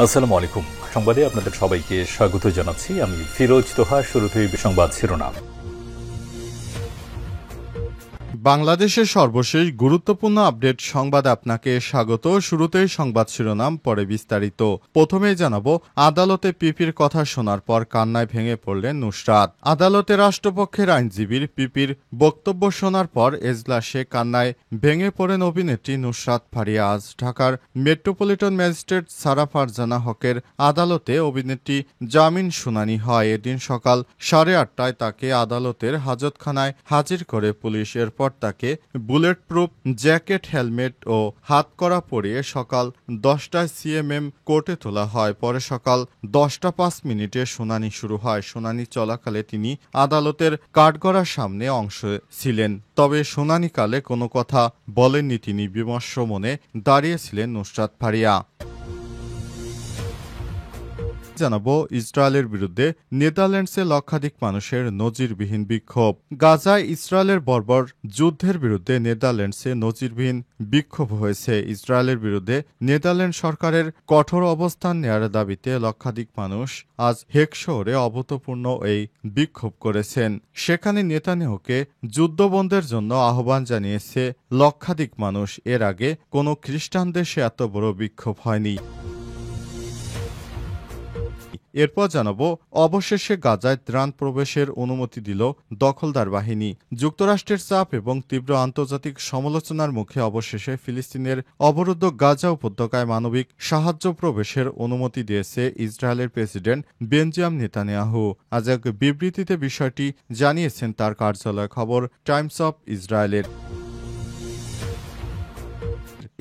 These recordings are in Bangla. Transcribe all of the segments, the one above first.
আসসালামু আলাইকুম। সংবাদে আপনাদের সবাইকে স্বাগত জানাচ্ছি। আমি ফিরোজ তোহা। শুরুতেই সংবাদ শিরোনাম। বাংলাদেশের সর্বশেষ গুরুত্বপূর্ণ আপডেট সংবাদে আপনাকে স্বাগত। শুরুতেই সংবাদ শিরোনাম, পরে বিস্তারিত। প্রথমেই জানাবো, আদালতে পিপির কথা শোনার পর কান্নায় ভেঙে পড়লেন নুসরাত। আদালতে রাষ্ট্রপক্ষের আইনজীবীর পিপির বক্তব্য শোনার পর এজলাসে কান্নায় ভেঙে পড়েন অভিনেত্রী নুসরাত ফারিয়া। আজ ঢাকার মেট্রোপলিটন ম্যাজিস্ট্রেট সারা ফারজানা হকের আদালতে অভিনেত্রী জামিন শুনানি হয়। এদিন সকাল 8:30টায় তাকে আদালতের হাজতখানায় হাজির করে পুলিশ। এরপর তাকে বুলেট প্রুফ জ্যাকেট, হেলমেট ও হাতকড়া পরিয়ে সকাল 10টায় সিএমএম কোর্টে তোলা হয়। পরে সকাল 10টা 5 মিনিটে শুনানি শুরু হয়। শুনানি চলাকালে তিনি আদালতের কাঠগড়ার সামনে অংশ ছিলেন, তবে শুনানিকালে কোনো কথা বলেননি তিনি। বিমর্ষ মনে দাঁড়িয়েছিলেন নুসরাত ফারিয়া। জানাবো, ইসরায়েলের বিরুদ্ধে নেদারল্যান্ডসে লক্ষাধিক মানুষের নজিরবিহীন বিক্ষোভ। গাজায় ইসরায়েলের বর্বর যুদ্ধের বিরুদ্ধে নেদারল্যান্ডসে নজিরবিহীন বিক্ষোভ হয়েছে। ইসরায়েলের বিরুদ্ধে নেদারল্যান্ড সরকারের কঠোর অবস্থান নেয়ার দাবিতে লক্ষাধিক মানুষ আজ হেগ শহরে অভূতপূর্ণ এই বিক্ষোভ করেছেন। সেখানে নেতানিয়াহুকে যুদ্ধবন্ধের জন্য আহ্বান জানিয়েছে লক্ষাধিক মানুষ। এর আগে কোনো খ্রিস্টান দেশে এত বড় বিক্ষোভ হয়নি। এরপর জানাবো, অবশেষে গাজায় ত্রাণ প্রবেশের অনুমতি দিল দখলদার বাহিনী। যুক্তরাষ্ট্রের চাপ এবং তীব্র আন্তর্জাতিক সমালোচনার মুখে অবশেষে ফিলিস্তিনের অবরুদ্ধ গাজা উপত্যকায় মানবিক সাহায্য প্রবেশের অনুমতি দিয়েছে ইসরায়েলের প্রেসিডেন্ট বেনজামিন নেতানিয়াহু। আজ এক বিবৃতিতে বিষয়টি জানিয়েছেন তার কার্যালয়। খবর টাইমস অফ ইসরায়েলের।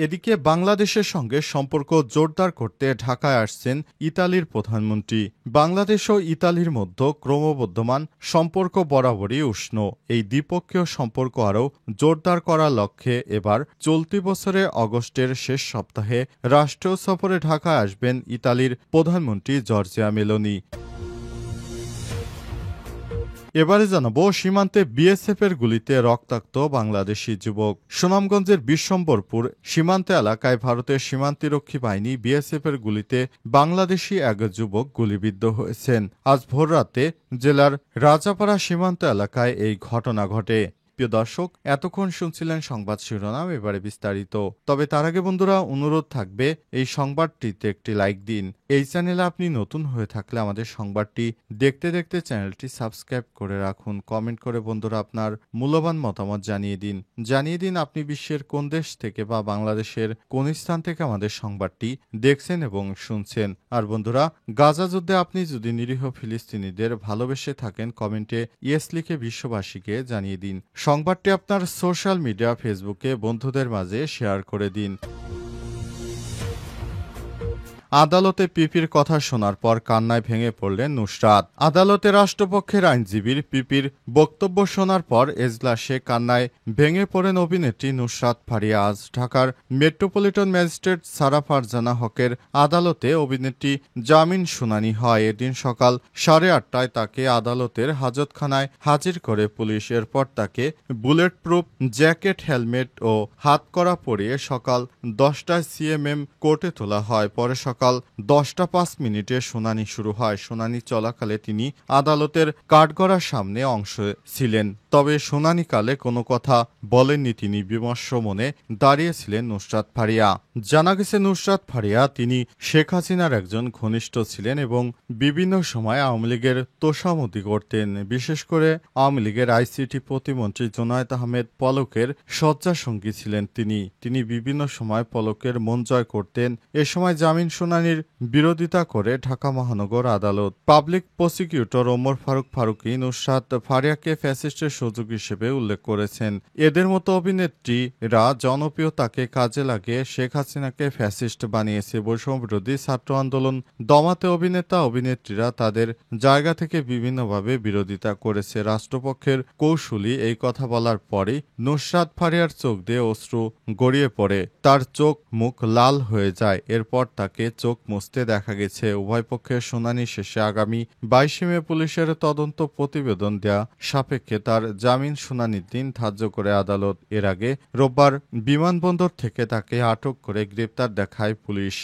এদিকে বাংলাদেশের সঙ্গে সম্পর্ক জোরদার করতে ঢাকায় আসছেন ইতালির প্রধানমন্ত্রী। বাংলাদেশ ও ইতালির মধ্যে ক্রমবর্ধমান সম্পর্ক বরাবরই উষ্ণ। এই দ্বিপক্ষীয় সম্পর্ক আরও জোরদার করার লক্ষ্যে এবার চলতি বছরের অগস্টের শেষ সপ্তাহে রাষ্ট্রীয় সফরে ঢাকায় আসবেন ইতালির প্রধানমন্ত্রী জর্জিয়া মেলোনি। এবারে জানাবো, সীমান্তে বিএসএফের গুলিতে রক্তাক্ত বাংলাদেশি যুবক। সুনামগঞ্জের বিশ্বম্বরপুর সীমান্ত এলাকায় ভারতের সীমান্তরক্ষী বাহিনী বিএসএফের গুলিতে বাংলাদেশি এক যুবক গুলিবিদ্ধ হয়েছেন। আজ ভোররাতে জেলার রাজাপাড়া সীমান্ত এলাকায় এই ঘটনা ঘটে। প্রিয় দর্শক, এতক্ষণ শুনছিলেন সংবাদ শিরোনাম, এবারে বিস্তারিত। তবে তার আগে বন্ধুরা, অনুরোধ থাকবে এই সংবাদটিতে একটি লাইক দিন। এই চ্যানেলে আপনি নতুন হয়ে থাকলে আমাদের সংবাদটি দেখতে দেখতে চ্যানেলটি সাবস্ক্রাইব করে রাখুন। কমেন্ট করে বন্ধুরা আপনার মূল্যবান মতামত জানিয়ে দিন আপনি বিশ্বের কোন দেশ থেকে বা বাংলাদেশের কোন স্থান থেকে আমাদের সংবাদটি দেখছেন এবং শুনছেন। আর বন্ধুরা, গাজা যুদ্ধে আপনি যদি নিরীহ ফিলিস্তিনিদের ভালোবেসে থাকেন, কমেন্টে ইয়েস লিখে বিশ্ববাসীকে জানিয়ে দিন। সংবাদটি আপনার সোশ্যাল মিডিয়া ফেসবুকে বন্ধুদের মাঝে শেয়ার করে দিন। আদালতে পিপির কথা শোনার পর কান্নায় ভেঙে পড়লেন নুসরাত। আদালতে রাষ্ট্রপক্ষের আইনজীবীর পিপির বক্তব্য শোনার পর এজলাসে কান্নায় ভেঙে পড়েন অভিনেত্রী নুসরাত ফারিয়া। আজ ঢাকার মেট্রোপলিটন ম্যাজিস্ট্রেট সারা ফারজানা হকের আদালতে অভিনেত্রী জামিন শুনানি হয়। এদিন সকাল 8:30টায় তাকে আদালতের হাজতখানায় হাজির করে পুলিশ। এরপর তাকে বুলেট প্রুফ জ্যাকেট, হেলমেট ও হাতকড়া পরিয়ে সকাল 10টায় সিএমএম কোর্টে তোলা হয়। পরে সকাল 10টা 5 মিনিটে শুনানি শুরু হয়। শুনানি চলাকালে তিনি আদালতের কাঠগড়ার সামনে অংশ ছিলেন, তবে শুনানিকালে কোনো কথা বলেননি তিনি। বিমর্ষ মনে দাঁড়িয়েছিলেন নুসরাত ফারিয়া। জানা গেছে, নুসরাত ফারিয়া তিনি শেখ হাসিনার একজন ঘনিষ্ঠ ছিলেন এবং বিভিন্ন সময় আওয়ামী লীগের তোষামতি করতেন। বিশেষ করে আওয়ামী লীগের আইসিটি প্রতিমন্ত্রী জুনায়েদ আহমেদ পলকের শয্যাসঙ্গী ছিলেন তিনি বিভিন্ন সময় পলকের মন জয় করতেন। এ সময় জামিন শুনানির বিরোধিতা করে ঢাকা মহানগর আদালত পাবলিক প্রসিকিউটর ওমর ফারুকী নুসরাত ফারিয়াকে ফ্যাসিস্টের সুযোগ হিসেবে উল্লেখ করেছেন। এদের মতো অভিনেত্রীরা জনপ্রিয়তাকে কাজে লাগিয়ে শেখ হাসিনাকে ফ্যাসিস্ট বানিয়েছে। বৈষম্যবিরোধী ছাত্র আন্দোলন দমাতে অভিনেত্রীরা তাদের জায়গা থেকে বিভিন্নভাবে বিরোধিতা করেছে। রাষ্ট্রপক্ষের কৌশলী এই কথা বলার পরেই নুসরাত ফারিয়ার চোখ দিয়ে অশ্রু গড়িয়ে পড়ে। তার চোখ মুখ লাল হয়ে যায়। এরপর তাকে চোখ মুছতে দেখা গেছে। উভয় পক্ষের শুনানি শেষে আগামী 22 মে পুলিশের তদন্ত প্রতিবেদন দেয়া সাপেক্ষে তার জামিন শুনানির দিন ধার্য করে আদালত। এর আগে রোববার বিমানবন্দর থেকে তাকে আটক করে গ্রেপ্তার দেখায় পুলিশ।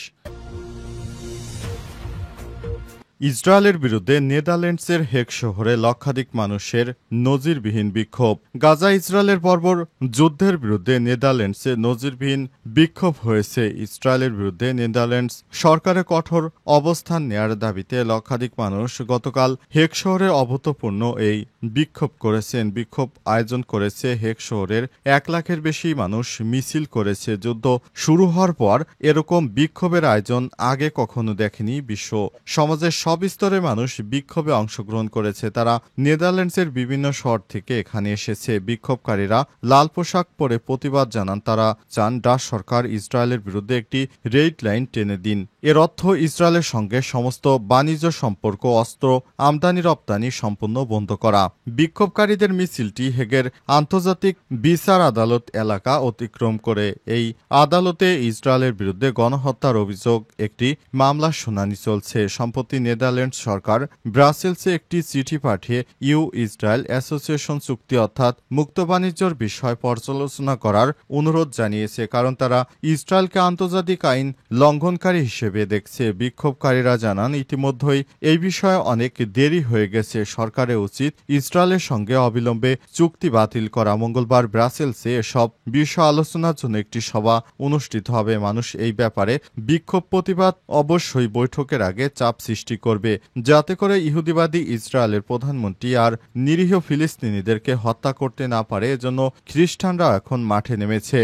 ইসরায়েলের বিরুদ্ধে নেদারল্যান্ডসের হেগ শহরে লক্ষাধিক মানুষের নজিরবিহীন বিক্ষোভ। গাজা ইসরায়েলের বর্বর যুদ্ধের বিরুদ্ধে নেদারল্যান্ডসে নজিরবিহীন বিক্ষোভ হয়েছে। ইসরায়েলের বিরুদ্ধে নেদারল্যান্ডস সরকারের কঠোর অবস্থান নেয়ার দাবিতে লক্ষাধিক মানুষ গতকাল হেগ শহরে অভূতপূর্ণ এই বিক্ষোভ করেছেন। বিক্ষোভ আয়োজন করেছে হেগ শহরের 1 লাখের বেশি মানুষ মিছিল করেছে। যুদ্ধ শুরু হওয়ার পর এরকম বিক্ষোভের আয়োজন আগে কখনো দেখেনি বিশ্ব। সমাজের সব স্তরের মানুষ বিক্ষোভে অংশগ্রহণ করেছে। তারা নেদারল্যান্ডসের বিভিন্ন শহর থেকে এখানে এসেছে। বিক্ষোভকারীরা লাল পোশাক পরে প্রতিবাদ জানান। তারা চান ডাচ সরকার ইসরায়েলের বিরুদ্ধে একটি রেড লাইন টেনে দিন। এর অর্থ ইসরায়েলের সঙ্গে সমস্ত বাণিজ্য সম্পর্ক, অস্ত্র আমদানি রপ্তানি সম্পূর্ণ বন্ধ করা। বিক্ষোভকারীদের মিছিলটি হেগের আন্তর্জাতিক বিচার আদালত এলাকা অতিক্রম করে। এই আদালতে ইসরায়েলের বিরুদ্ধে গণহত্যার অভিযোগ একটি মামলার শুনানি চলছে। সম্প্রতি নেদারল্যান্ডস সরকার ব্রাসেলসে একটি চিঠি পাঠিয়ে ইউ-ইসরায়েল অ্যাসোসিয়েশন চুক্তি অর্থাৎ মুক্ত বাণিজ্যর বিষয় পর্যালোচনা করার অনুরোধ জানিয়েছে, কারণ তারা ইসরায়েলকে আন্তর্জাতিক আইন লঙ্ঘনকারী হিসেবে দেখছে। বিক্ষোভকারীরা জানান ইতিমধ্যেই এই বিষয়ে অনেক দেরি হয়ে গেছে। সরকারের উচিত ইসরায়েলের সঙ্গে অবিলম্বে চুক্তি বাতিল করা। মঙ্গলবার ব্রাসেলসে এসব বিষয় আলোচনার জন্য একটি সভা অনুষ্ঠিত হবে। মানুষ এই ব্যাপারে বিক্ষোভ প্রতিবাদ অবশ্যই বৈঠকের আগে চাপ সৃষ্টি করবে, যাতে করে ইহুদিবাদী ইসরায়েলের প্রধানমন্ত্রী আর নিরীহ ফিলিস্তিনিদেরকে হত্যা করতে না পারে। এজন্য খ্রিস্টানরা এখন মাঠে নেমেছে।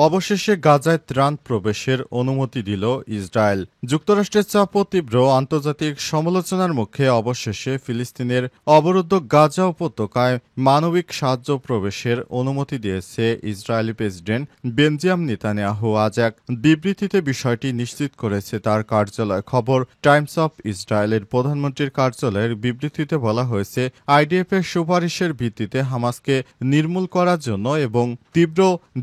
অবশেষে গাজায় ত্রাণ প্রবেশের অনুমতি দিল ইসরায়েল। যুক্তরাষ্ট্রের চাপ ও তীব্র আন্তর্জাতিক সমালোচনার মুখে অবশেষে ফিলিস্তিনের অবরুদ্ধ গাজা উপত্যকায় মানবিক সাহায্য প্রবেশের অনুমতি দিয়েছে ইসরায়েলি প্রেসিডেন্ট বেনজামিন নেতানিয়াহু। আজ এক বিবৃতিতে বিষয়টি নিশ্চিত করেছে তার কার্যালয়। খবর টাইমস অফ ইসরায়েলের প্রধানমন্ত্রীর কার্যালয়ের বিবৃতিতে বলা হয়েছে, আইডিএফ এর সুপারিশের ভিত্তিতে হামাসকে নির্মূল করার জন্য এবং তীব্র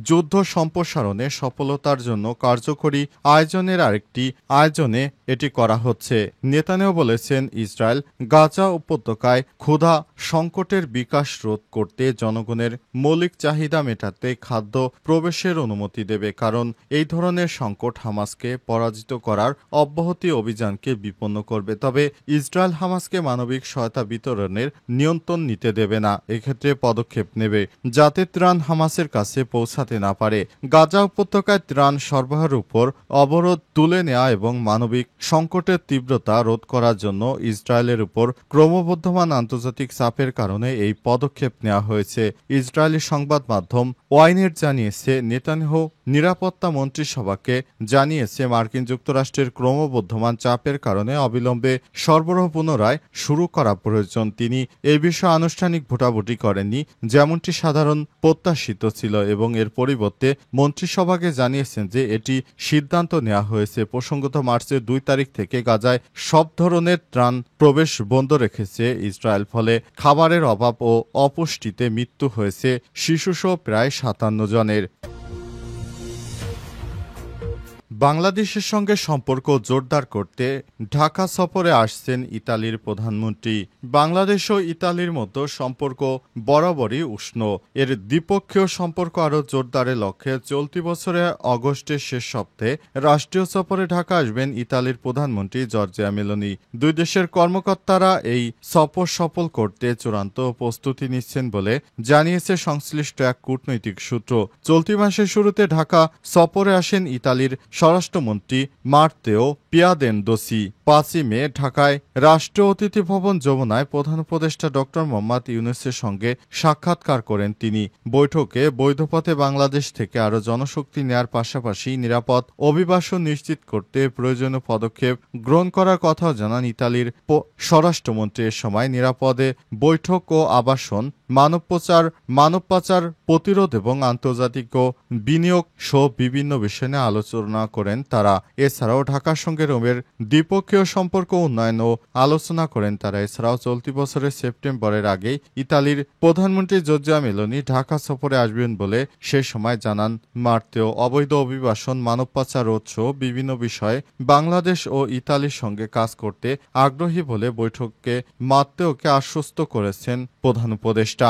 যুদ্ধ সম্প্রসারণে সফলতার জন্য কার্যকরী আয়োজনের আরেকটি আয়োজনে এটি করা হচ্ছে। নেতানিয়াহু বলেছেন, ইসরায়েল গাজা উপত্যকায় ক্ষুধা সংকটের বিকাশ রোধ করতে জনগণের মৌলিক চাহিদা মেটাতে খাদ্য প্রবেশের অনুমতি দেবে, কারণ এই ধরনের সংকট হামাসকে পরাজিত করার অব্যাহতি অভিযানকে বিপন্ন করবে। তবে ইসরায়েল হামাসকে মানবিক সহায়তা বিতরণের নিয়ন্ত্রণ নিতে দেবে না। এক্ষেত্রে পদক্ষেপ নেবে যাতে ত্রাণ হামাসের কাছে পৌঁছাতে না পারে। গাজা উপত্যকায় ত্রাণ সরবরাহের উপর অবরোধ তুলে নেওয়া এবং মানবিক সংকটের তীব্রতা রোধ করার জন্য ইসরায়েলের উপর ক্রমবর্ধমান আন্তর্জাতিক চাপের কারণে এই পদক্ষেপ নেওয়া হয়েছে। ইসরায়েলি সংবাদ মাধ্যম ওয়াইনেট জানিয়েছে, নেতানিয়াহু নিরাপত্তা মন্ত্রিসভাকে জানিয়েছে মার্কিন যুক্তরাষ্ট্রের ক্রমবর্ধমান চাপের কারণে অবিলম্বে সরবরাহ পুনরায় শুরু করা প্রয়োজন। তিনি এই বিষয়ে আনুষ্ঠানিক ভোটাভুটি করেননি, যেমনটি সাধারণ প্রত্যাশিত ছিল, এবং এর পরিবর্তে মন্ত্রিসভাকে জানিয়েছেন যে এটি সিদ্ধান্ত নেওয়া হয়েছে। প্রসঙ্গত মার্চের 2 তারিখ থেকে গাজায় সব ধরনের ত্রাণ প্রবেশ বন্ধ রেখেছে ইসরায়েল। ফলে খাবারের অভাব ও অপুষ্টিতে মৃত্যু হয়েছে শিশুসহ প্রায় 57 জনের। বাংলাদেশের সঙ্গে সম্পর্ক জোরদার করতে ঢাকা সফরে আসছেন ইতালির প্রধানমন্ত্রী। বাংলাদেশ ও ইতালির মতো সম্পর্ক বরাবরই উষ্ণ। এর দ্বিপক্ষীয় সম্পর্ক আরও জোরদারের লক্ষ্যে চলতি বছরের অগস্টের শেষ সপ্তাহে রাষ্ট্রীয় সফরে ঢাকা আসবেন ইতালির প্রধানমন্ত্রী জর্জিয়া মেলোনি। দুই দেশের কর্মকর্তারা এই সফর সফল করতে চূড়ান্ত প্রস্তুতি নিচ্ছেন বলে জানিয়েছে সংশ্লিষ্ট এক কূটনৈতিক সূত্র। চলতি মাসের শুরুতে ঢাকা সফরে আসেন ইতালির স্বরাষ্ট্রমন্ত্রী মার্তেও পিয়াদেনদোসি। 5 মে ঢাকায় রাষ্ট্রীয় অতিথি ভবন যমুনায় প্রধান উপদেষ্টা ড. মোহাম্মদ ইউনূসের সঙ্গে সাক্ষাৎকার করেন তিনি। বৈঠকে বৈধ পথে বাংলাদেশ থেকে আরও জনশক্তি নেয়ার পাশাপাশি নিরাপদ অভিবাসন নিশ্চিত করতে প্রয়োজনীয় পদক্ষেপ গ্রহণ করার কথাও জানান ইতালির স্বরাষ্ট্রমন্ত্রী। এ সময় নিরাপদে বৈঠক ও আবাসন, মানব পাচার প্রতিরোধ এবং আন্তর্জাতিক বিনিয়োগ সহ বিভিন্ন বিষয় নিয়ে আলোচনা করেন তারা। এছাড়াও ঢাকার সঙ্গে রোমের দ্বিপক্ষীয় সম্পর্ক উন্নয়ন ও আলোচনা করেন তারা। এছাড়াও চলতি বছরের সেপ্টেম্বরের আগেই ইতালির প্রধানমন্ত্রী জর্জিয়া মেলোনি ঢাকা সফরে আসবেন বলে সে সময় জানান মার্তেও। অবৈধ অভিবাসন, মানব পাচার রোধ সহ বিভিন্ন বিষয়ে বাংলাদেশ ও ইতালির সঙ্গে কাজ করতে আগ্রহী বলে বৈঠকে মার্তেওকে আশ্বস্ত করেছেন প্রধান উপদেষ্টা।